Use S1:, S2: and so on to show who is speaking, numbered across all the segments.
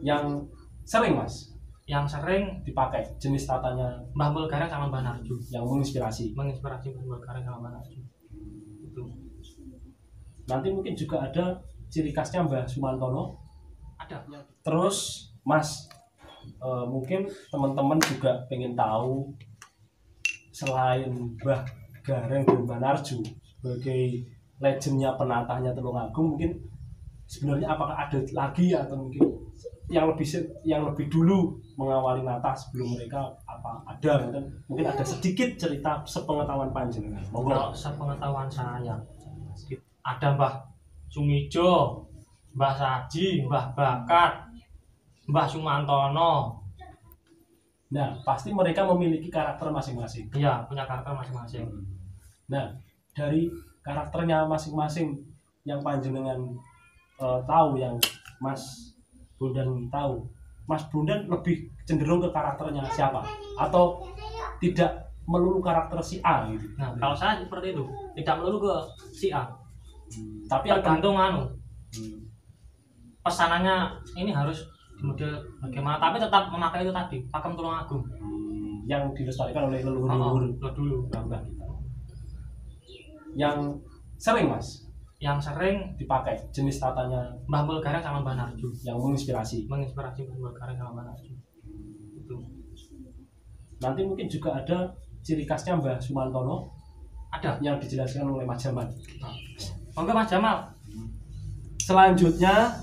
S1: Yang sering mas
S2: dipakai
S1: jenis tatanya
S2: Mbah Mulgareng sama Mbah Narju,
S1: yang menginspirasi
S2: Mbah Mulgareng sama Mbah Narju itu.
S1: Nanti mungkin juga ada ciri khasnya Mbah Sumantono
S2: Ada.
S1: Terus mas, mungkin teman-teman juga pengen tahu, selain Mbah Gareng dan Mbah Narju sebagai legendnya penatahnya Tulungagung, mungkin sebenarnya apakah ada lagi atau mungkin yang lebih dulu mengawali nata sebelum mereka, apa ada kan? Mungkin ada sedikit cerita sepengetahuan panjenengan.
S2: Kalau sepengetahuan saya ada Mbah Sumijo, Mbah Saji, Mbah Bakat, Mbah Sumantono.
S1: Nah, pasti mereka memiliki karakter masing-masing.
S2: Iya, punya karakter masing-masing.
S1: Nah, dari karakternya masing-masing yang panjenengan tahu, yang Mas Bondan tahu, Mas Bondan lebih cenderung ke karakternya siapa? Atau tidak melulu karakter si A gitu?
S2: Nah, kalau saya seperti itu, tidak melulu ke si A.
S1: Tapi
S2: tergantung pesanannya ini harus model bagaimana, tapi tetap memakai itu tadi, pakem Tulungagung
S1: yang dilestarikan oleh leluhur
S2: dulu.
S1: Yang sering mas,
S2: yang sering
S1: dipakai jenis tatanya
S2: Mbah Mulgareng sama Mbah Narju,
S1: yang menginspirasi
S2: Mbah Mulgareng sama Mbah Narju itu.
S1: Nanti mungkin juga ada ciri khasnya Mbah Sumantono,
S2: ada
S1: yang dijelaskan oleh Mas Jamal.
S2: Oke Mas Jamal.
S1: Selanjutnya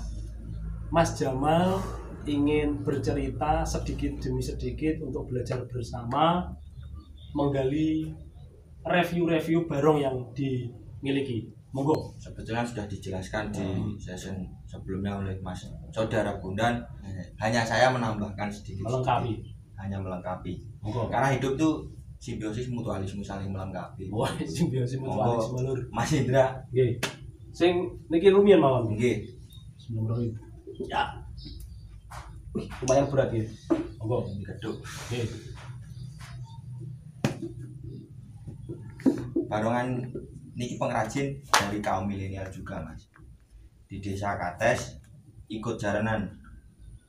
S1: Mas Jamal ingin bercerita sedikit demi sedikit untuk belajar bersama, menggali review-review barong yang dimiliki. Monggo.
S3: Sebetulnya sudah dijelaskan di session sebelumnya oleh Mas Saudara Bondan. Hanya saya menambahkan sedikit. Hanya melengkapi.
S1: Monggo.
S3: Karena hidup tuh simbiosis mutualisme, saling melengkapi.
S1: Wah, simbiosis mutualisme lur.
S3: Mas Indra.
S1: Nggih. Sing niki rumiyin mawon.
S3: Nggih.
S1: Bismillahirrahmanirrahim. Ya. Lumayan berat ya. Monggo
S3: Geduk.
S1: Nggih.
S3: Barongan niki pengrajin dari kaum milenial juga Mas. Di Desa Kates ikut jaranan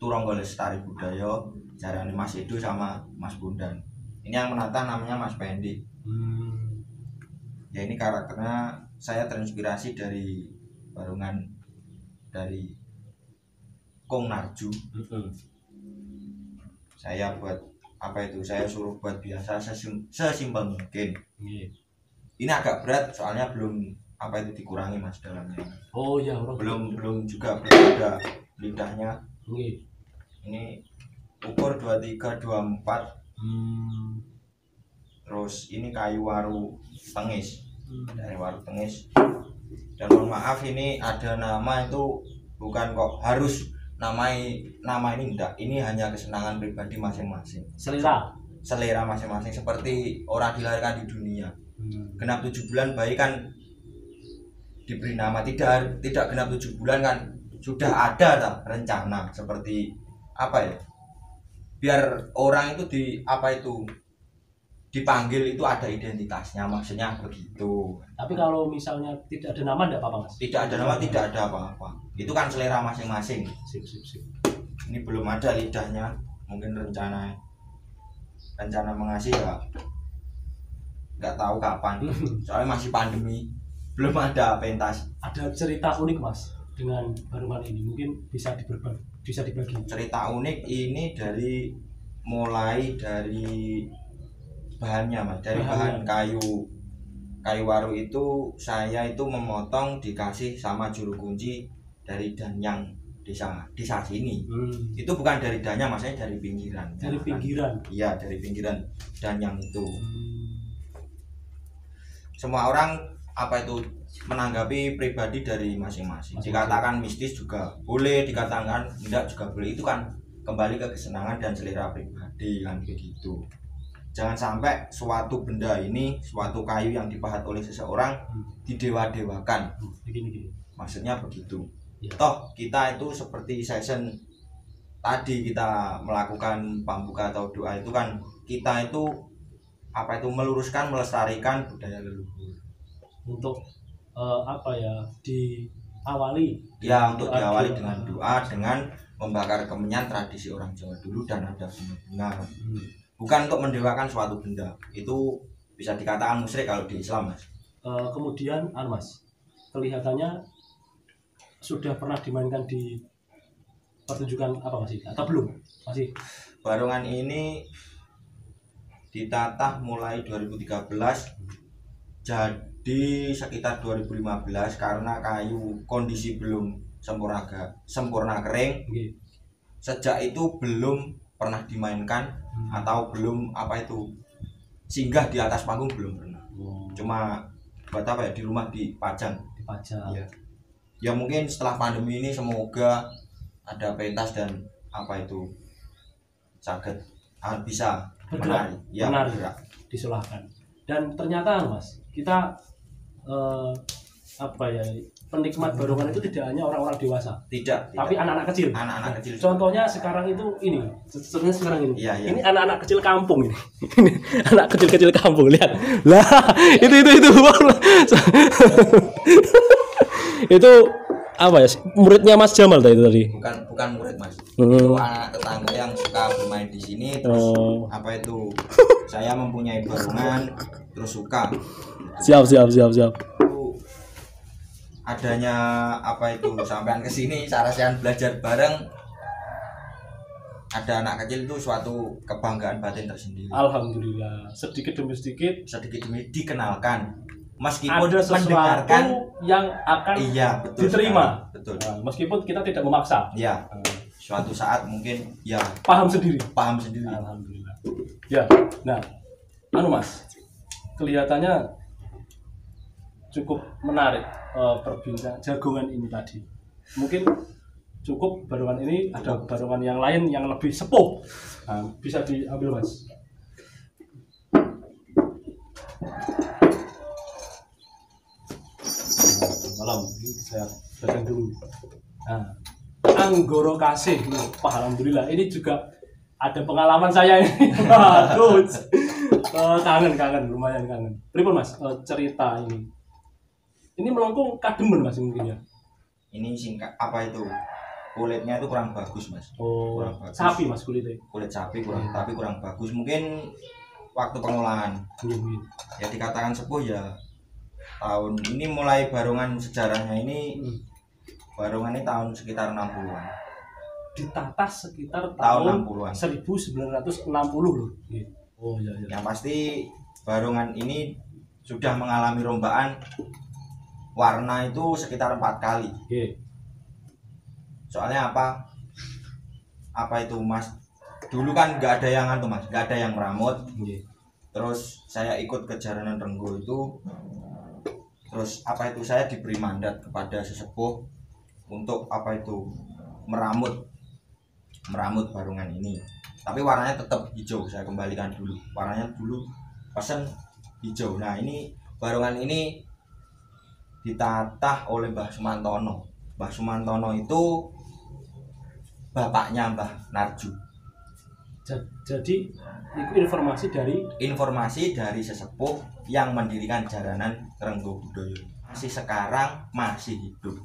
S3: Turangga Lestari Budaya, jaranan Mas Edo sama Mas Bondan. Ini yang menata namanya Mas Pendi. Ya ini karakternya saya terinspirasi dari barongan dari Kong Narju. Saya buat apa itu? Saya suruh buat biasa sesimpel mungkin. Ini agak berat soalnya belum apa itu dikurangi Mas dalamnya.
S1: Oh ya,
S3: belum juga ada lidahnya. Ini ukur 23 24. Terus ini kayu waru tengis. Dari waru tengis. Dan mohon maaf ini ada nama itu bukan kok harus nama ini enggak. Ini hanya kesenangan pribadi masing-masing. Selera masing-masing, seperti orang dilahirkan di dunia. Genap 7 bulan bayi kan diberi nama, tidak genap 7 bulan kan sudah ada rencana seperti apa ya, biar orang itu dipanggil itu ada identitasnya, maksudnya begitu.
S1: Tapi kalau misalnya tidak ada nama enggak apa-apa Mas?
S3: Tidak ada nama, tidak ada apa-apa, itu kan selera masing-masing.
S1: Sip.
S3: Ini belum ada lidahnya, mungkin rencana mengasih ya nggak tahu kapan, soalnya masih pandemi, belum ada pentas.
S1: Ada cerita unik Mas dengan barongan ini, mungkin bisa dibagi.
S3: Cerita unik ini mulai dari bahannya Mas, dari bahan kayu waru itu saya itu memotong, dikasih sama juru kunci dari Danyang desa sini. Itu bukan dari Danyang, maksudnya dari pinggiran. Iya, dari pinggiran Danyang itu. Semua orang apa itu menanggapi pribadi dari masing-masing. Dikatakan mistis juga boleh, dikatakan enggak juga boleh. Itu kan kembali ke kesenangan dan selera pribadi kan begitu. Jangan sampai suatu benda ini, suatu kayu yang dipahat oleh seseorang didewa-dewakan. Maksudnya begitu. Toh kita itu seperti session tadi kita melakukan pambuka atau doa itu kan kita itu apa itu meluruskan, melestarikan budaya leluhur.
S1: Untuk diawali.
S3: Ya, untuk diawali dengan doa, dengan membakar kemenyan tradisi orang Jawa dulu dan ada benar-benar. Bukan untuk mendewakan suatu benda. Itu bisa dikatakan musyrik kalau di Islam, Mas.
S1: Kemudian Mas, kelihatannya sudah pernah dimainkan di pertunjukan apa Mas? Atau belum? Masih.
S3: Barongan ini ditata mulai 2013, jadi sekitar 2015 karena kayu kondisi belum sempurna kering.
S1: Okay.
S3: Sejak itu belum pernah dimainkan atau belum singgah di atas panggung belum pernah. Cuma buat di rumah dipajang. Ya. Ya mungkin setelah pandemi ini semoga ada pentas dan sakit bisa
S1: bergerak,
S3: bergerak.
S1: Disilahkan. Dan ternyata Mas, kita penikmat barongan itu tidak hanya orang-orang dewasa, tapi anak-anak kecil.
S3: Anak-anak kecil.
S1: Contohnya sekarang itu ini, sekarang ini.
S3: Iya.
S1: Ini anak-anak kecil kampung ini. Ini anak kecil-kecil kampung, lihat. Lah, itu. Itu apa ya? Muridnya Mas Jamal itu tadi.
S3: Bukan murid, Mas. Itu anak tetangga yang suka bermain di sini terus saya mempunyai barongan terus suka.
S1: Siap.
S3: Adanya sampean kesini sarasian belajar bareng, ada anak kecil itu suatu kebanggaan batin tersendiri.
S1: Alhamdulillah, sedikit demi
S3: dikenalkan, meskipun
S1: ada sesuatu yang akan
S3: betul
S1: diterima
S3: sekali. Betul.
S1: Nah, meskipun kita tidak memaksa.
S3: Ya, suatu saat mungkin
S1: paham sendiri.
S3: Alhamdulillah.
S1: Ya, nah, Mas, kelihatannya cukup menarik perbincangan jagongan ini tadi. Mungkin cukup barongan ini, ada barongan yang lain yang lebih sepuh. Nah, bisa diambil Mas. Malam ini saya bacakan dulu. Nah, Anggoro Kasih, alhamdulillah. Ini juga ada pengalaman saya ini. Bagus. Kangen, lumayan kangen. Pripun Mas, cerita ini. Ini melengkung kademen Mas mungkin ya.
S3: Ini singkat kulitnya itu kurang bagus, Mas.
S1: Kurang bagus. Sapi Mas kulitnya.
S3: Kulit sapi tapi kurang bagus. Mungkin waktu pengolahan. Ya dikatakan sepuh ya. Tahun ini mulai barongan sejarahnya ini. Barongan ini tahun sekitar 60-an.
S1: Ditata sekitar
S3: tahun 60-an.
S1: 1960 loh. Oh iya.
S3: Yang pasti barongan ini sudah mengalami rombaan warna itu sekitar 4 kali. Soalnya Mas, dulu kan nggak ada yang Mas, nggak ada yang meramut. Terus saya ikut ke Jaranan Renggo itu, terus saya diberi mandat kepada sesepuh untuk meramut barongan ini. Tapi warnanya tetap hijau, saya kembalikan dulu. Warnanya dulu pesen hijau. Nah ini barongan ini ditata oleh Mbah Sumantono. Mbah Sumantono itu bapaknya Mbah Narju.
S1: Jadi itu informasi dari
S3: sesepuh yang mendirikan Jaranan Renggo Budoyo. Sekarang masih hidup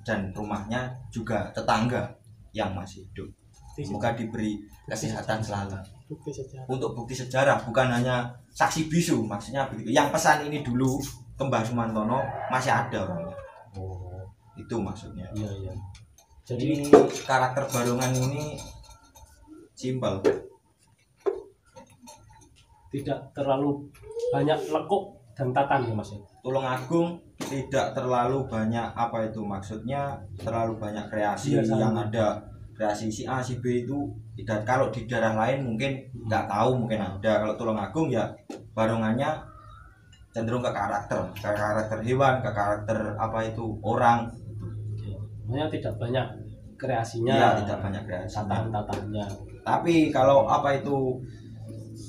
S3: dan rumahnya juga tetangga yang masih hidup. Semoga diberi kesehatan selalu. Untuk bukti sejarah, bukan hanya saksi bisu, maksudnya begitu. Yang pesan ini dulu ke Mbah Sumantono masih ada orangnya. Itu maksudnya.
S1: Iya.
S3: Jadi karakter barongan ini simpel.
S1: Tidak terlalu banyak lekuk dan tatan ya Mas.
S3: Tulungagung tidak terlalu banyak maksudnya terlalu banyak kreasi yang ada. Kreasi si A, si B itu tidak, kalau di daerah lain mungkin nggak tahu, mungkin ada. Kalau Tulungagung ya barongannya cenderung ke karakter hewan, ke karakter orang.
S1: Maksudnya tidak banyak kreasinya.
S3: Iya, tidak banyak kreasi.
S1: Tatahan-tatahannya.
S3: Tapi kalau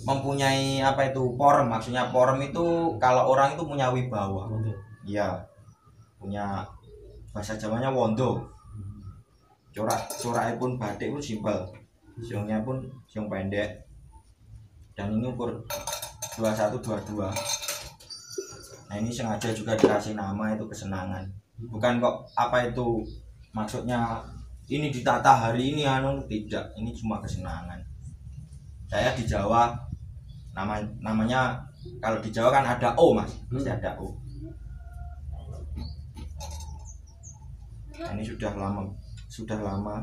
S3: mempunyai porem, maksudnya porem itu kalau orang itu punya wibawa. Iya. Punya bahasa Jawanya wondo. Coraknya pun batik pun simpel, siungnya pun siung pendek, dan ini ukur 21-22. Nah ini sengaja juga dikasih nama itu kesenangan, bukan kok maksudnya ini ditata hari ini tidak, ini cuma kesenangan. Saya di Jawa namanya kalau di Jawa kan ada O mas, masih ada O. Nah, ini sudah lama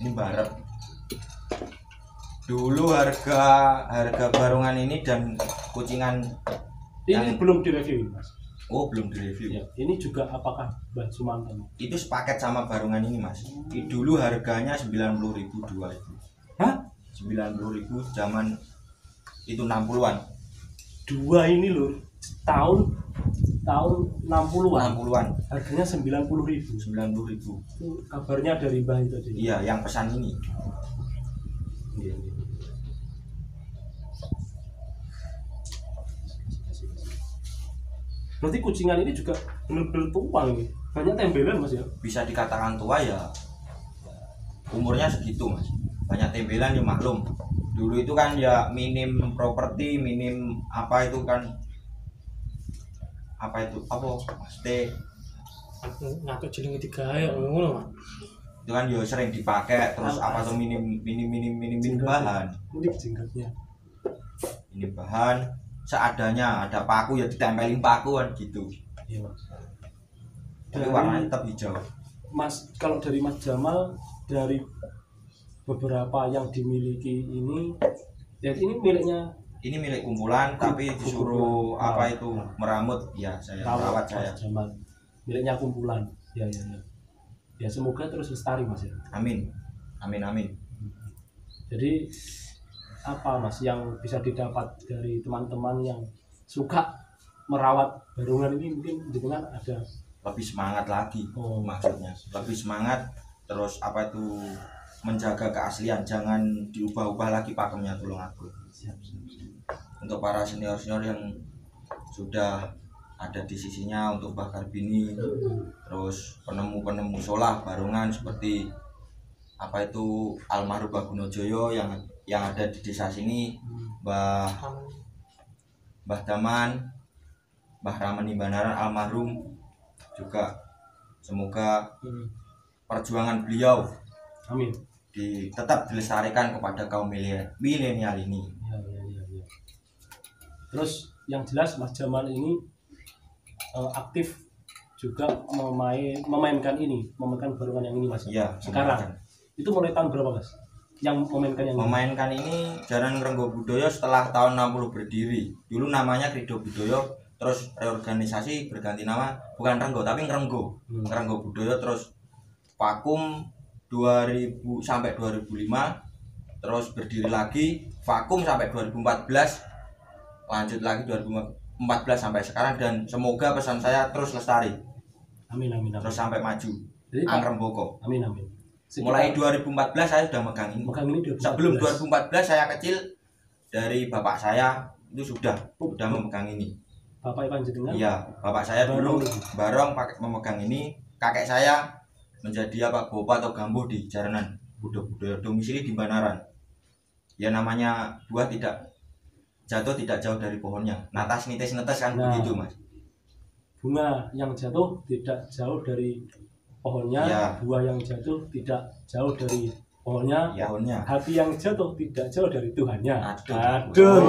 S3: ini barep. Dulu harga barungan ini dan kucingan
S1: ini belum direview mas.
S3: Oh belum direview
S1: Ya, ini juga apakah Mbah Sumanten?
S3: Itu sepaket sama barungan ini mas. Dulu harganya 90.000 dua itu.
S1: Hah?
S3: 90.000 zaman itu 60-an.
S1: Dua ini loh tahun 60-an.
S3: 60-an.
S1: Harganya 90.000.
S3: 90.000.
S1: Itu kabarnya dari Mbah itu tadi.
S3: Iya, yang pesan ini.
S1: Iya. Berarti kucingan ini juga benar-benar tua nih. Banyak tembelan mas ya?
S3: Bisa dikatakan tua ya. Umurnya segitu mas. Banyak tembelan ya maklum. Dulu itu kan ya minim properti, minim apa itu kan. Apa itu? Apa? Mesti
S2: ngaku jenenge digawe ngono Mas.
S3: itu kan ya sering dipakai terus apa tuh minim bahan.
S1: Ini jenggatnya.
S3: Ini bahan seadanya, ada paku ya ditempelin paku kan gitu.
S1: Iya mas.
S3: Tapi warnanya tetap hijau.
S1: Mas, kalau dari Mas Jamal, dari beberapa yang dimiliki ini, ya ini miliknya.
S3: Ini milik kumpulan, tapi disuruh apa itu meramut, ya saya merawat saya.
S1: Mas Jamal, miliknya kumpulan. Ya. Ya semoga terus lestari mas ya.
S3: Amin, amin.
S1: Jadi apa mas yang bisa didapat dari teman-teman yang suka merawat barungan ini, mungkin dengan ada
S3: Lebih semangat lagi, maksudnya lebih semangat. Terus apa itu menjaga keaslian, jangan diubah-ubah lagi pakemnya, tolong aku. Untuk para senior yang sudah ada di sisinya, untuk Mbah Karbini, terus penemu solah barungan seperti apa itu almarhum Mbah Gunojoyo yang ada di desa sini, Mbah Daman, Mbah Ramani Banaran almarhum juga. Semoga perjuangan beliau
S1: amin
S3: tetap dilestarikan kepada kaum milenial ini.
S1: Ya. Terus yang jelas Mas Jamal ini aktif juga memainkan barungan yang ini mas.
S3: Iya.
S1: Sekarang itu mulai tahun berapa mas? Yang memainkan yang
S3: memainkan ini Jaran Ngrenggo Budoyo setelah tahun 60 berdiri. Dulu namanya Krido Budoyo, terus reorganisasi berganti nama, bukan Renggo tapi Ngrenggo. Ngrenggo Budoyo, terus vakum 2000 sampai 2005, terus berdiri lagi, vakum sampai 2014, lanjut lagi 2014 sampai sekarang, dan semoga pesan saya terus lestari.
S1: Amin.
S3: Terus sampai maju.
S1: Jadi
S3: Angremboko.
S1: Amin.
S3: Mulai 2014 saya sudah megang ini. Sebelum 2014 saya kecil, dari bapak saya itu sudah memegang ini.
S1: Bapak panjenengan?
S3: Iya, bapak saya dulu barong pakai memegang ini. Kakek saya menjadi bopa atau gambuh di Jaranan Budoyo, domisili di Banaran. Ya namanya buah tidak jatuh tidak jauh dari pohonnya. Natas nitis netes kan begitu mas.
S1: Bunga yang jatuh tidak jauh dari pohonnya, ya. Buah yang jatuh tidak jauh dari pohonnya,
S3: ya.
S1: Hati yang jatuh tidak jauh dari Tuhannya.
S3: Aduh.